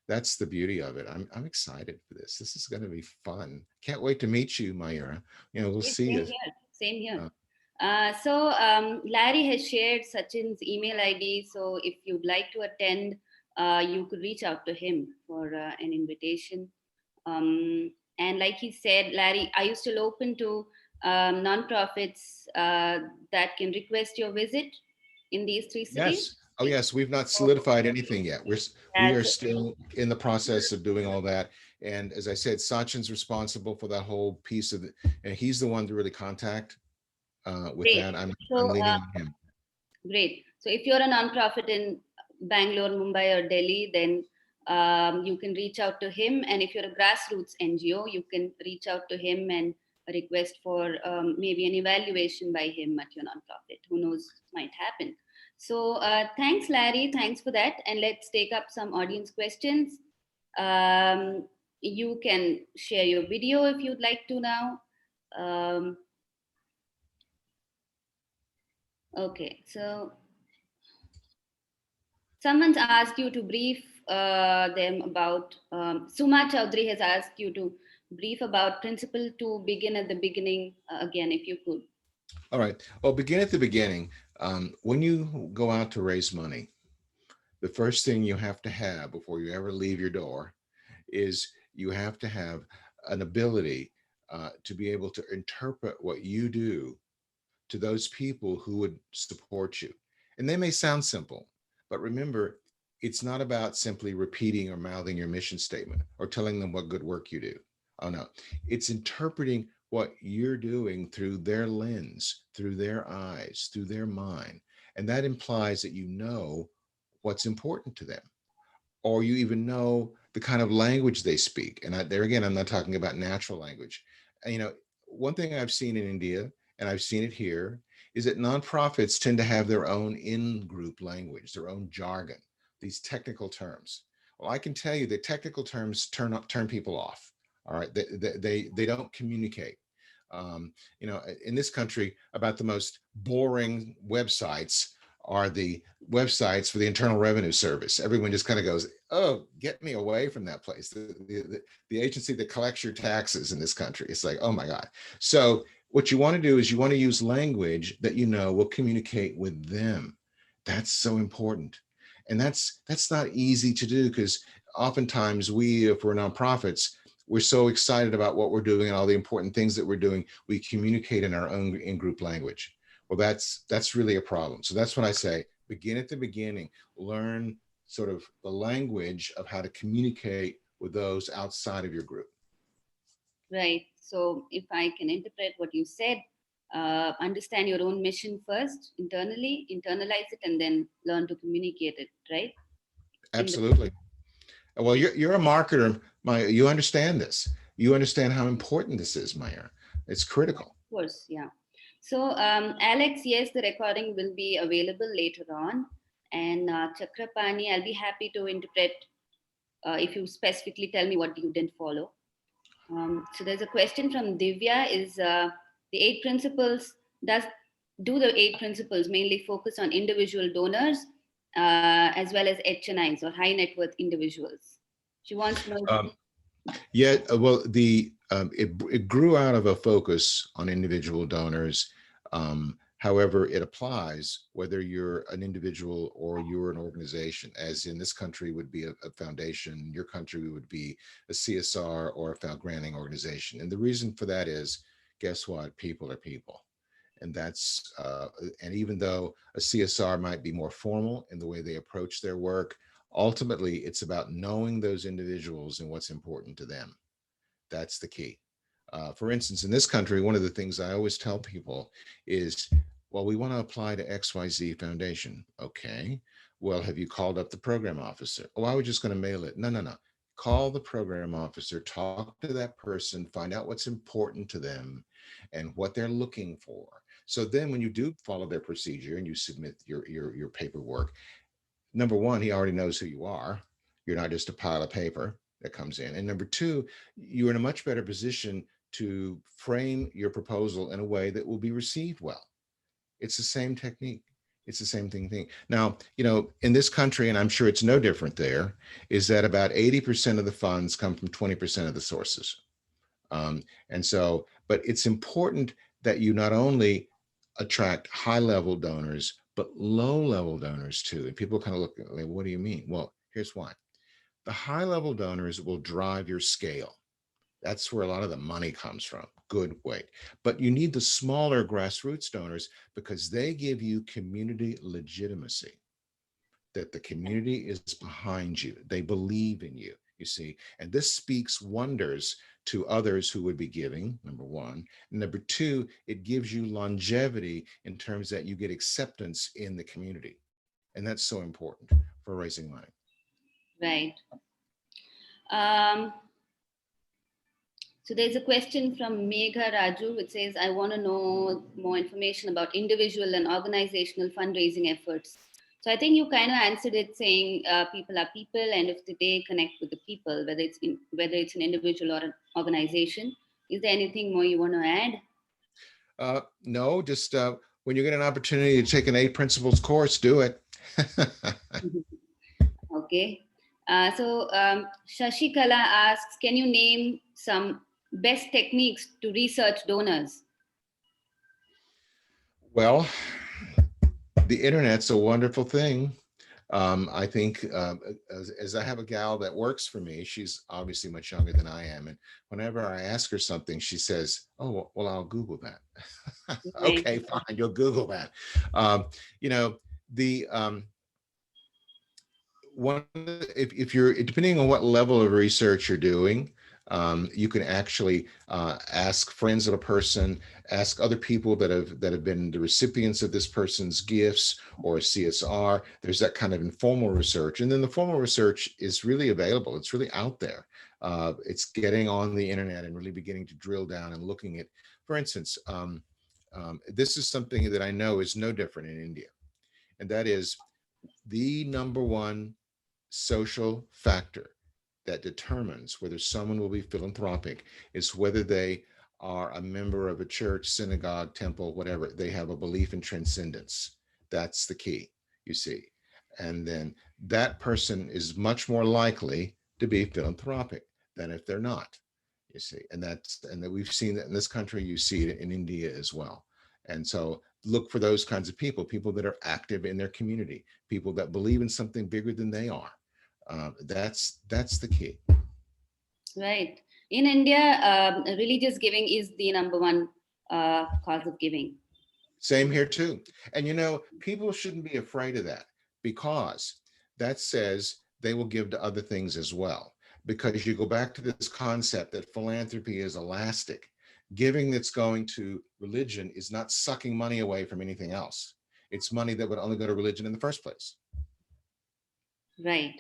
That's the beauty of it. I'm excited for this. This is going to be fun. Can't wait to meet you, Mayura. We'll Yes, see same you. here. Same here. Uh, So Larry has shared Sachin's email ID. So if you'd like to attend, you could reach out to him for an invitation. And like he said, Larry, are you still open to nonprofits that can request your visit in these 3 cities? Yes. Oh, yes. We've not So, solidified anything yet. We are that's still in the process of doing all that. And as I said, Sachin's responsible for that whole piece of it, and he's the one to really contact with great. that. I'm So leaning on him. great. So if you're a nonprofit in Bangalore, Mumbai, or Delhi, then you can reach out to him. And if you're a grassroots NGO, you can reach out to him and request for maybe an evaluation by him at your nonprofit. Who knows, might happen. So thanks, Larry. Thanks for that. And let's take up some audience questions. You can share your video if you'd like to now. Um, okay, so someone's asked you to brief them about, Suma Chaudhary has asked you to brief about principle to begin at the beginning again, if you could. All right. Well, begin at the beginning. When you go out to raise money, the first thing you have to have before you ever leave your door is you have to have an ability to be able to interpret what you do to those people who would support you. And they may sound simple, but remember, it's not about simply repeating or mouthing your mission statement or telling them what good work you do. Oh no, it's interpreting what you're doing through their lens, through their eyes, through their mind. And that implies that you know what's important to them, or you even know the kind of language they speak. And there again, I'm not talking about natural language. And, one thing I've seen in India, and I've seen it here, is that nonprofits tend to have their own in-group language, their own jargon, these technical terms. Well, I can tell you that technical terms turn people off. All right, they don't communicate. In this country, about the most boring websites are the websites for the Internal Revenue Service. Everyone just kind of goes, "Oh, get me away from that place." The agency that collects your taxes in this country. It's like, oh my God. So what you want to do is you want to use language that you know will communicate with them. That's so important. And that's not easy to do, because oftentimes we, if we're nonprofits, we're so excited about what we're doing and all the important things that we're doing, we communicate in our own in-group language. Well, that's really a problem. So that's when I say, begin at the beginning, learn sort of the language of how to communicate with those outside of your group. Right. So if I can interpret what you said, understand your own mission first internally, internalize it, and then learn to communicate it, right? In the Absolutely. Well, you're a marketer, Maya. You understand this. You understand how important this is, Maya. It's critical. course, yeah. So, Alex, yes, the recording will be available later on. And Chakrapani, I'll be happy to interpret if you specifically tell me what you didn't follow. So there's a question from Divya: Is the eight principles does do the eight principles mainly focus on individual donors as well as HNIs or high net worth individuals? She wants to know. Um, Yet, well, it grew out of a focus on individual donors. However, it applies whether you're an individual or you're an organization, as in this country would be a foundation, your country would be a CSR or a fund granting organization. And the reason for that is, guess what? People are people. And even though a CSR might be more formal in the way they approach their work, ultimately it's about knowing those individuals and what's important to them. That's the key. For instance, in this country, one of the things I always tell people is, well, we want to apply to XYZ Foundation. Okay. Well, have you called up the program officer? Oh, I was just going to mail it. No, no, no. Call the program officer, talk to that person, find out what's important to them and what they're looking for. So then when you do follow their procedure and you submit your paperwork, number one, he already knows who you are. You're not just a pile of paper that comes in. And number two, you're in a much better position to frame your proposal in a way that will be received well. It's the same technique. It's the same thing. Now, in this country, and I'm sure it's no different there, is that about 80% of the funds come from 20% of the sources. And so, but it's important that you not only attract high level donors, but low level donors too. And people kind of look like, what do you mean? Well, here's why. The high level donors will drive your scale. That's where a lot of the money comes from. Good weight. But you need the smaller grassroots donors because they give you community legitimacy, that the community is behind you. They believe in you, you see. And this speaks wonders to others who would be giving, number one. And number two, it gives you longevity in terms that you get acceptance in the community. And that's so important for raising money. Right. Um, so there's a question from Megha Raju, which says, I want to know more information about individual and organizational fundraising efforts. So I think you kind of answered it saying people are people, and if they connect with the people, whether it's an individual or an organization. Is there anything more you want to add? No, just when you get an opportunity to take an 8 principles course, do it. Okay. So Shashikala asks, can you name some best techniques to research donors? Well, the internet's a wonderful thing. I think as I have a gal that works for me, she's obviously much younger than I am. And whenever I ask her something, she says, oh, well, I'll Google that. Right. Okay, fine, you'll Google that. You know, the one, if you're, depending on what level of research you're doing, You can actually ask friends of a person, ask other people that have been the recipients of this person's gifts or CSR. There's that kind of informal research, and then the formal research is really available. It's really out there. It's getting on the internet and really beginning to drill down and looking at, for instance, this is something that I know is no different in India, and that is the number one social factor that determines whether someone will be philanthropic is whether they are a member of a church, synagogue, temple, whatever. They have a belief in transcendence. That's the key, you see. And then that person is much more likely to be philanthropic than if they're not, you see. And that we've seen that in this country, you see it in India as well. And so look for those kinds of people that are active in their community, people that believe in something bigger than they are. That's the key. Right. In India, religious giving is the number one cause of giving. Same here too. And people shouldn't be afraid of that, because that says they will give to other things as well. Because you go back to this concept that philanthropy is elastic. Giving that's going to religion is not sucking money away from anything else. It's money that would only go to religion in the first place. Right.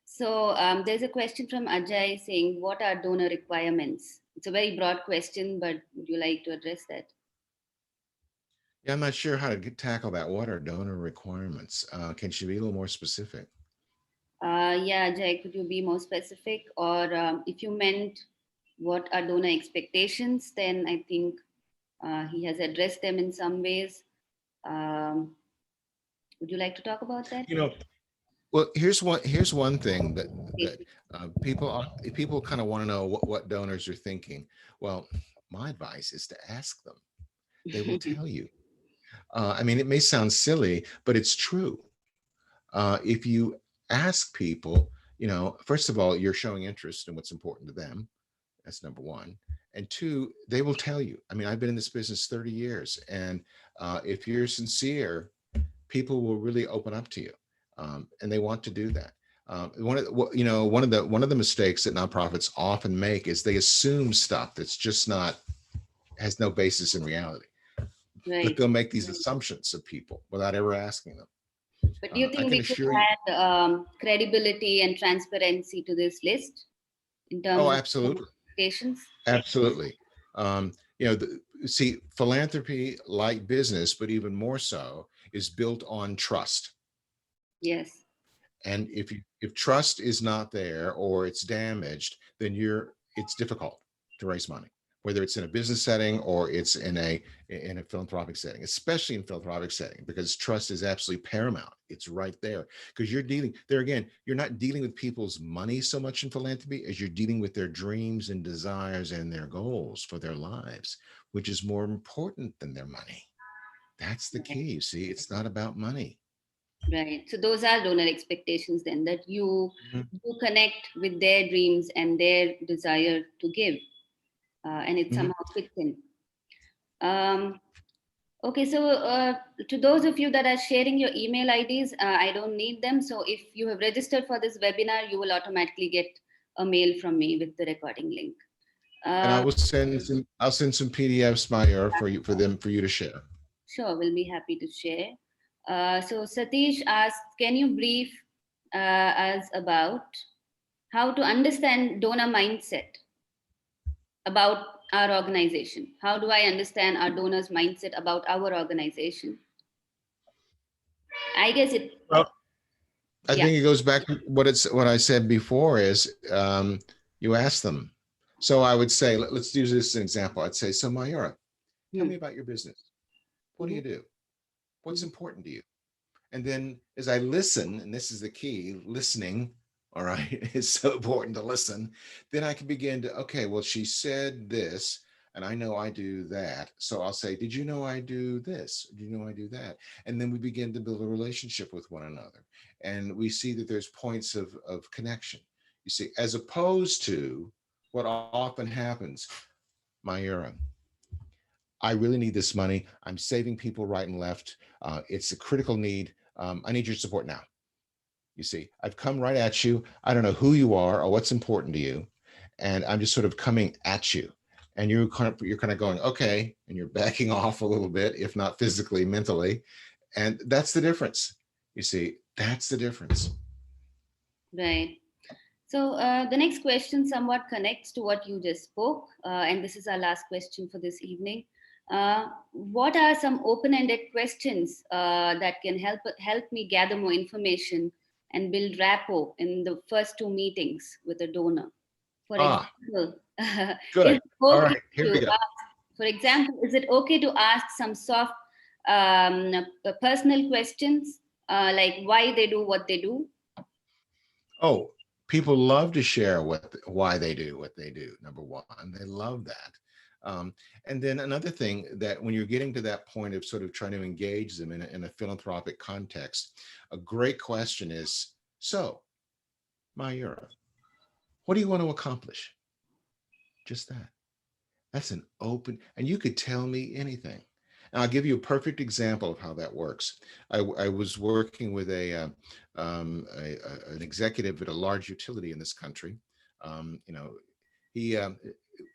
So there's a question from Ajay saying, what are donor requirements? It's a very broad question, but would you like to address that? Yeah, I'm not sure how to tackle that. What are donor requirements? Can she be a little more specific? Yeah, Ajay, could you be more specific? Or if you meant what are donor expectations, then I think he has addressed them in some ways. Um, would you like to talk about that? You know, Well, here's one thing that Please. people kind of want to know what donors are thinking. Well, my advice is to ask them. They will tell you. I mean, it may sound silly, but it's true. If you ask people, first of all, you're showing interest in what's important to them. That's number one. And two, they will tell you. I mean, I've been in this business 30 years, and if you're sincere, people will really open up to you, and they want to do that. One of the mistakes that nonprofits often make is they assume stuff that's just not has no basis in reality. But Right. they'll make these assumptions of people without ever asking them. But do you I think can we could assure you. add credibility and transparency to this list in Oh, terms of absolutely, expectations? absolutely. See, philanthropy, like business, but even more so, is built on trust. Yes. And if trust is not there or it's damaged, then it's difficult to raise money, whether it's in a business setting or it's in a philanthropic setting, especially in philanthropic setting, because trust is absolutely paramount. It's right there, because you're dealing there again. You're not dealing with people's money so much in philanthropy as you're dealing with their dreams and desires and their goals for their lives, which is more important than their money. That's the Right. key. You see, it's not about money. Right. So those are donor expectations then, that Mhm. you connect with their dreams and their desire to give, and it Mhm. somehow fits in. Um, okay, so to those of you that are sharing your email IDs, I don't need them. So if you have registered for this webinar, you will automatically get a mail from me with the recording link. And Uh, I'll send some PDFs, Maya, for you to share. Sure, we'll be happy to share. So Satish asked, can you brief us about how to understand donor mindset about our organization? How do I understand our donors' mindset about our organization? I guess it, Well, I yeah. think it goes back to what I said before is you ask them. So I would say, let's use this as an example. I'd say, so Mayura, tell Hmm. me about your business. What do Mhm, you do? What's mhm. important to you? And then as I listen, and this is the key, listening, all right, is so important to listen, then I can begin to, okay, well, she said this, and I know I do that. So I'll say, did you know I do this? Do you know I do that? And then we begin to build a relationship with one another. And we see that there's points of connection, you see, as opposed to what often happens, Mayura, I really need this money. I'm saving people right and left. It's a critical need. I need your support now. You see, I've come right at you. I don't know who you are or what's important to you. and I'm just sort of coming at you, and you're kind of going, okay, and you're backing off a little bit, if not physically, mentally. And that's the difference. You see, that's the difference. Right. So the next question somewhat connects to what you just spoke, and this is our last question for this evening. What are some open-ended questions that can help me gather more information and build rapport in the first two meetings with a donor? For Ah, example, is good. it All okay right, here to we go. for example, is it okay to ask some soft personal questions like why they do what they do? Oh, people love to share why they do what they do. Number one, they love that. Um, and then another thing, that when you're getting to that point of sort of trying to engage them in a philanthropic context, a great question is, so, Mayura, what do you want to accomplish? Just that. That's an open, and you could tell me anything. And I'll give you a perfect example of how that works. I was working with an executive at a large utility in this country. You know, he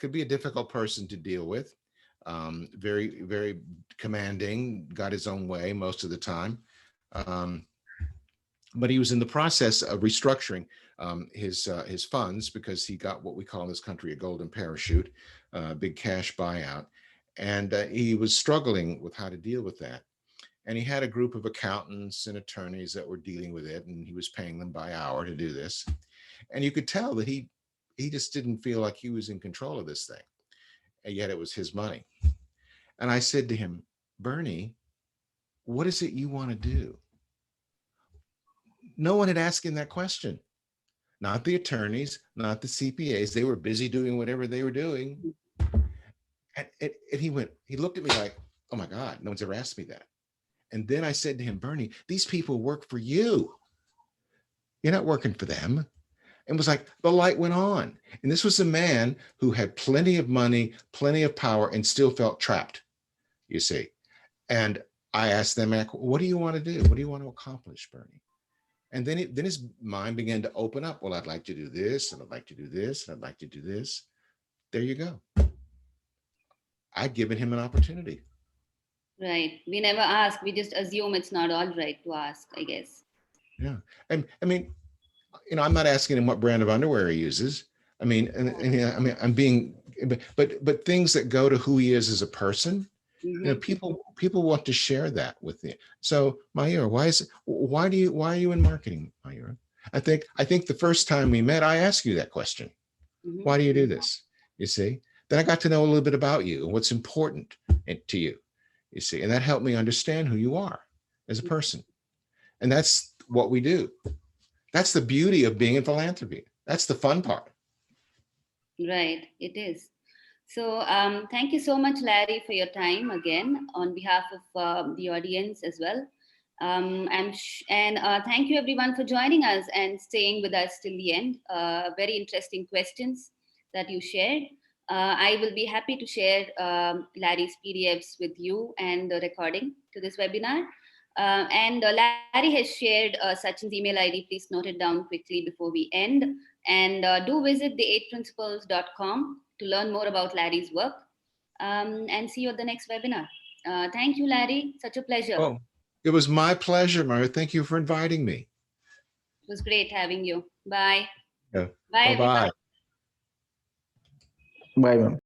could be a difficult person to deal with. Very, very commanding, got his own way most of the time. Um, but he was in the process of restructuring his funds, because he got what we call in this country a golden parachute, big cash buyout, and he was struggling with how to deal with that. And he had a group of accountants and attorneys that were dealing with it, and he was paying them by hour to do this. And you could tell that he just didn't feel like he was in control of this thing, and yet it was his money. And I said to him, Bernie, what is it you want to do? No one had asked him that question. Not the attorneys, not the CPAs. They were busy doing whatever they were doing. And he looked at me like, oh my God, no one's ever asked me that. And then I said to him, Bernie, these people work for you. You're not working for them. And it was like the light went on. And this was a man who had plenty of money, plenty of power, and still felt trapped, you see. And I asked them, what do you want to do? What do you want to accomplish, Bernie? And then his mind began to open up. Well, I'd like to do this, and I'd like to do this, and I'd like to do this. There you go. I'd given him an opportunity. Right. We never ask. We just assume it's not all right to ask, I guess. Yeah. And I mean, I'm not asking him what brand of underwear he uses. I mean, I mean, I'm being, but things that go to who he is as a person. Mm-hmm. People want to share that with you. So, Mayura, why are you in marketing, Mayura? I think the first time we met, I asked you that question. Mm-hmm. Why do you do this? You see, then I got to know a little bit about you and what's important to you. You see, and that helped me understand who you are as a person. And that's what we do. That's the beauty of being in philanthropy. That's the fun part. Right. It is. So thank you so much, Larry, for your time again on behalf of the audience as well. And thank you everyone for joining us and staying with us till the end. Very interesting questions that you shared. I will be happy to share Larry's PDFs with you and the recording to this webinar. And Larry has shared Sachin's email ID. Please note it down quickly before we end. And do visit the8principles.com to learn more about Larry's work. And see you at the next webinar. Thank you, Larry. Such a pleasure. Oh, it was my pleasure, Mario. Thank you for inviting me. It was great having you. Bye. Yeah. Bye, everyone. Bye-bye. Bye, ma'am.